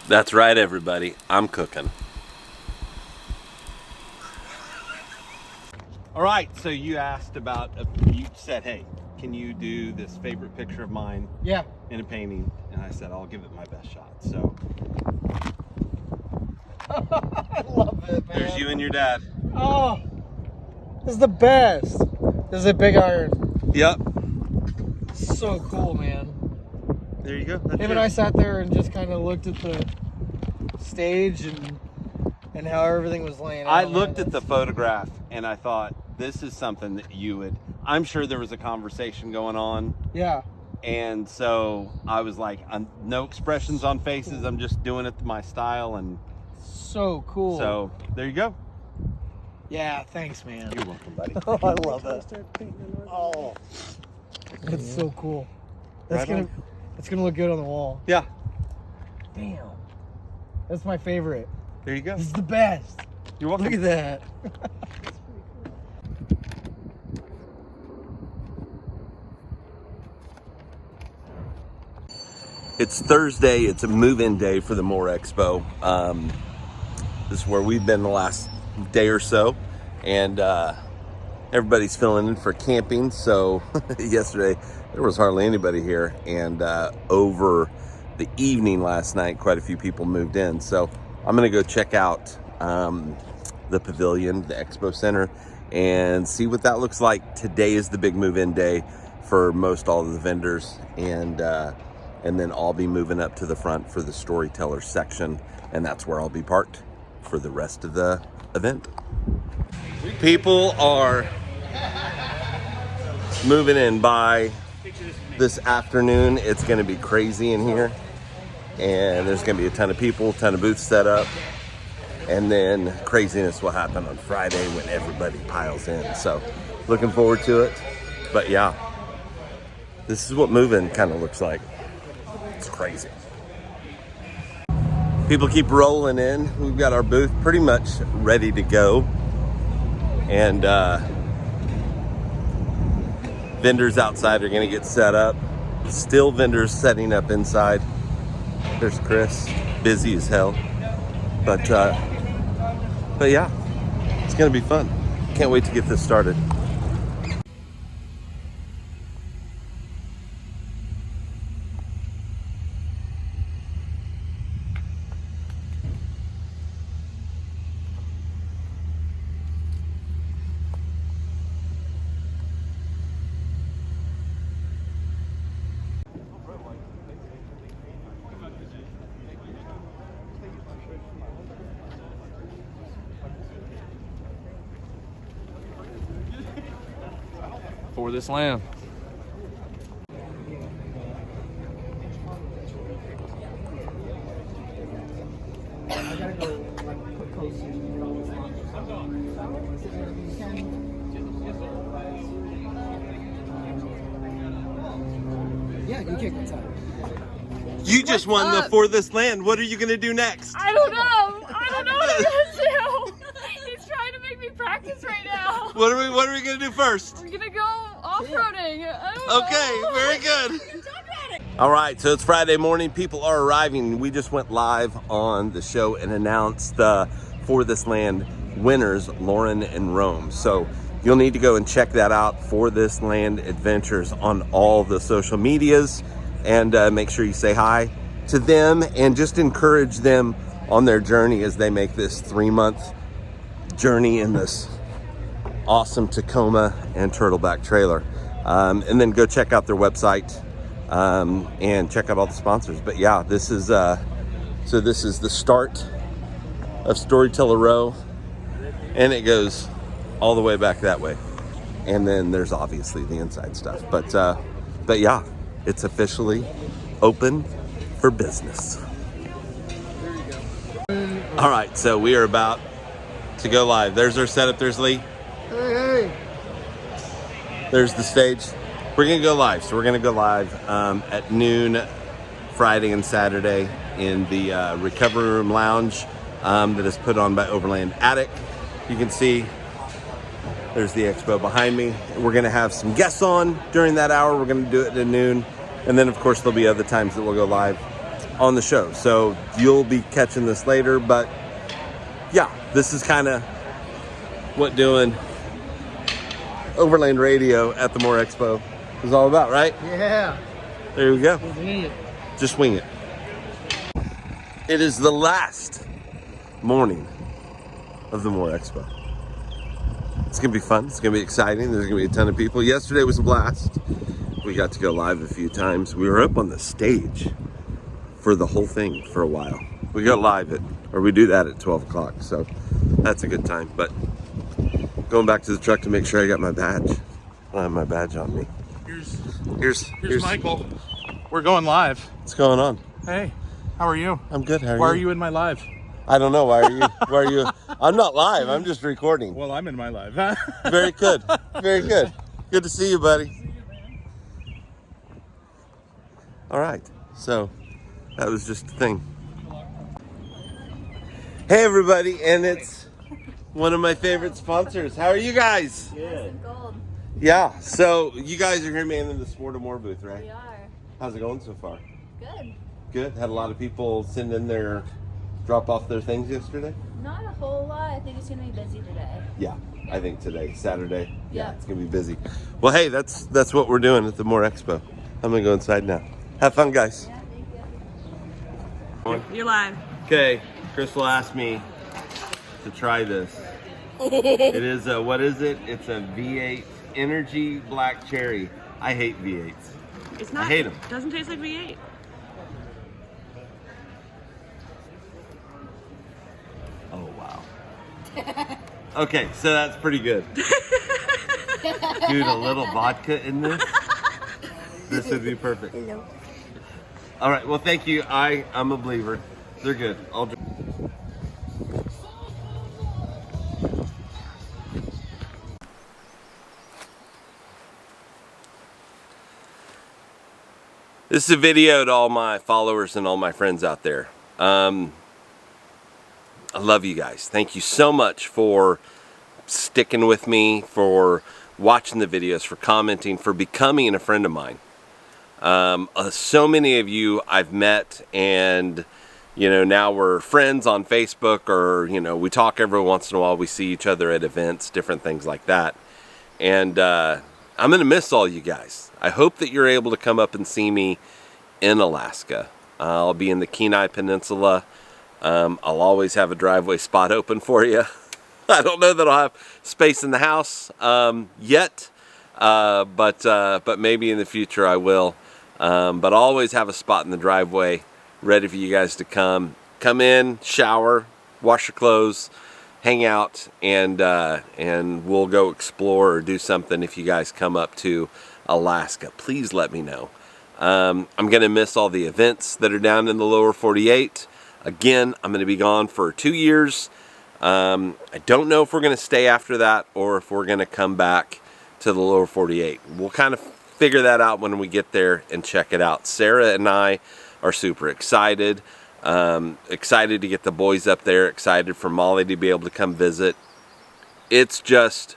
That's right, everybody. I'm cooking. All right, so you asked about, you said, hey, can you do this favorite picture of mine in a painting? And I said, I'll give it my best shot. So, I love it, man. There's you and your dad. Oh. This is the best. This is a big iron. Yep. So cool, man. There you go. Him and I sat there and just kind of looked at the stage and how everything was laying out. I looked at the photograph and I thought, this is something that you would, I'm sure there was a conversation going on. Yeah. And so I was like, no expressions on faces. I'm just doing it to my style. And so cool. so there you go. Yeah, thanks, man. You're welcome, buddy. Oh, I love that. Oh, it's so cool. That's Right gonna look good on the wall. Yeah. Damn, that's my favorite. There you go. This is the best. You're welcome. Look at that. It's Thursday. It's a move-in day for the MOORE EXPO. This is where we've been the last day or so, and everybody's filling in for camping. So yesterday there was hardly anybody here, and over the evening last night, quite a few people moved in. So I'm gonna go check out the pavilion, the expo center, and see what that looks like. Today is the big move-in day for most all of the vendors, and then I'll be moving up to the front for the storyteller section, and that's where I'll be parked for the rest of the event. People are moving in by this afternoon. It's gonna be crazy in here, and there's gonna be a ton of people, a ton of booths set up, and then craziness will happen on Friday when everybody piles in. So looking forward to it. But yeah, this is what move-in kind of looks like. It's crazy. People keep rolling in. We've got our booth pretty much ready to go. And vendors outside are gonna get set up. Still vendors setting up inside. There's Chris, busy as hell. But yeah, it's gonna be fun. Can't wait to get this started. For this land. Yeah, you can't go. You just won the For This Land. What are you gonna do next? I don't know. I don't know what I'm gonna do. He's trying to make me practice right now. What are we gonna do first? We're gonna go off-roading. I don't know. Okay, very good. All right, so it's Friday morning. People are arriving. We just went live on the show and announced the For This Land winners, Lauren and Rome. So you'll need to go and check that out, For This Land Adventures, on all the social medias, and make sure you say hi to them and just encourage them on their journey as they make this 3-month journey in this awesome Tacoma and Turtleback trailer. And then go check out their website and check out all the sponsors. But yeah, this is so this is the start of Storyteller Row, and it goes all the way back that way. And then there's obviously the inside stuff. But yeah, it's officially open for business. All right, so we are about to go live. There's our setup. There's Lee. Hey. There's the stage. We're gonna go live. So we're gonna go live at noon Friday and Saturday in the Recovery Room Lounge that is put on by Overland Attic. You can see there's the expo behind me. We're gonna have some guests on during that hour. We're gonna do it at noon. And then of course there'll be other times that we'll go live on the show. So you'll be catching this later, but yeah, this is kind of what doing Overland Radio at the MOORE EXPO is all about, right? Yeah. There we go. Wing it. Just wing it. It is the last morning of the MOORE EXPO. It's gonna be fun. It's gonna be exciting. There's gonna be a ton of people. Yesterday was a blast. We got to go live a few times. We were up on the stage for the whole thing for a while. We go live we do that at 12 o'clock, so that's a good time. But going back to the truck to make sure I got my badge. I don't have my badge on me. Here's Michael. We're going live. What's going on? Hey, how are you? I'm good. How are you? Why are you in my live? I don't know. Why are you? I'm not live. I'm just recording. Well, I'm in my live. Very good. Very good. Good to see you, buddy. All right. So that was just a thing. Hey, everybody. And it's one of my favorite sponsors. How are you guys? Good. Gold. Yeah. So you guys are here manning the Sport of More booth, right? We are. How's it going so far? Good. Good. Had a lot of people send in drop off their things yesterday? Not a whole lot. I think it's going to be busy today. Yeah, I think today, Saturday. Yeah, Yep. it's going to be busy. Well, hey, that's what we're doing at the MOORE EXPO. I'm going to go inside now. Have fun, guys. Yeah, thank you. You're live. Okay, Crystal asked me to try this. It is what is it? It's a V8 Energy Black Cherry. I hate V8s. It's not. I hate them. Doesn't taste like V8. Oh, wow. Okay, so that's pretty good. Dude, a little vodka in this? This would be perfect. Hello. All right, well, thank you. I'm a believer. They're good. This is a video to all my followers and all my friends out there. I love you guys. Thank you so much for sticking with me, for watching the videos, for commenting, for becoming a friend of mine. So many of you I've met, and now we're friends on Facebook, or we talk every once in a while. We see each other at events, different things like that. And I'm gonna miss all you guys. I hope that you're able to come up and see me in Alaska. I'll be in the Kenai Peninsula. I'll always have a driveway spot open for you. I don't know that I'll have space in the house yet, but maybe in the future I will. But I'll always have a spot in the driveway ready for you guys to come in, shower, wash your clothes, hang out, and we'll go explore or do something. If you guys come up to Alaska, please let me know. I'm gonna miss all the events that are down in the lower 48. Again, I'm going to be gone for 2 years. I don't know if we're going to stay after that or if we're going to come back to the lower 48. We'll kind of figure that out when we get there and check it out. Sarah and I are super excited. Excited to get the boys up there. Excited for Molly to be able to come visit. It's just,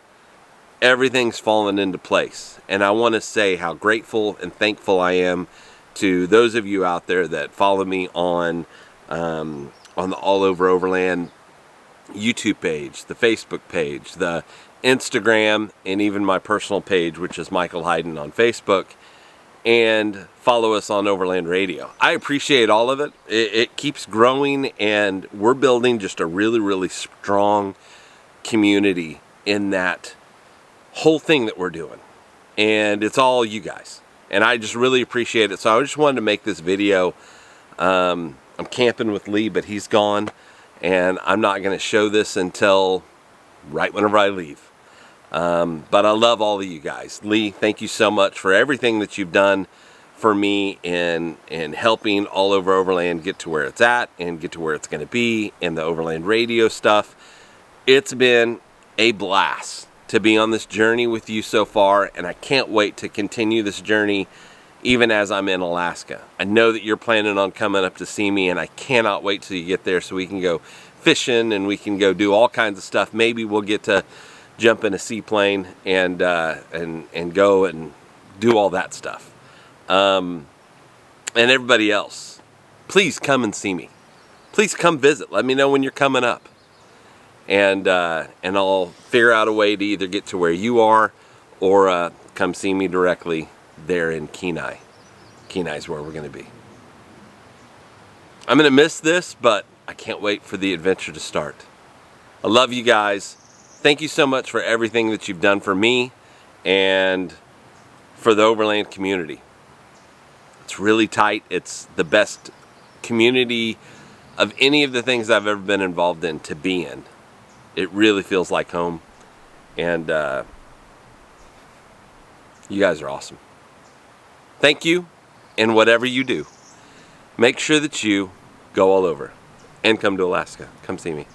everything's fallen into place. And I want to say how grateful and thankful I am to those of you out there that follow me on the All Over Overland YouTube page, the Facebook page, the Instagram, and even my personal page, which is Michael Hayden on Facebook, and follow us on Overland Radio. I appreciate all of it. It keeps growing, and we're building just a really, really strong community in that whole thing that we're doing. And it's all you guys. And I just really appreciate it. So I just wanted to make this video. I'm camping with Lee, but he's gone, and I'm not going to show this until right whenever I leave. But I love all of you guys. Lee, thank you so much for everything that you've done for me in helping All Over Overland get to where it's at and get to where it's going to be, and the Overland Radio stuff. It's been a blast to be on this journey with you so far, and I can't wait to continue this journey even as I'm in Alaska. I know that you're planning on coming up to see me, and I cannot wait till you get there so we can go fishing and we can go do all kinds of stuff. Maybe we'll get to jump in a seaplane and go and do all that stuff. And everybody else, please come and see me. Please come visit. Let me know when you're coming up. And I'll figure out a way to either get to where you are or come see me directly there in Kenai. Kenai's where we're going to be. I'm going to miss this, but I can't wait for the adventure to start. I love you guys. thank you so much for everything that you've done for me and for the Overland community. It's really tight. It's the best community of any of the things I've ever been involved in to be in. It really feels like home. And you guys are awesome. Thank you, and whatever you do, make sure that you go all over and come to Alaska. Come see me.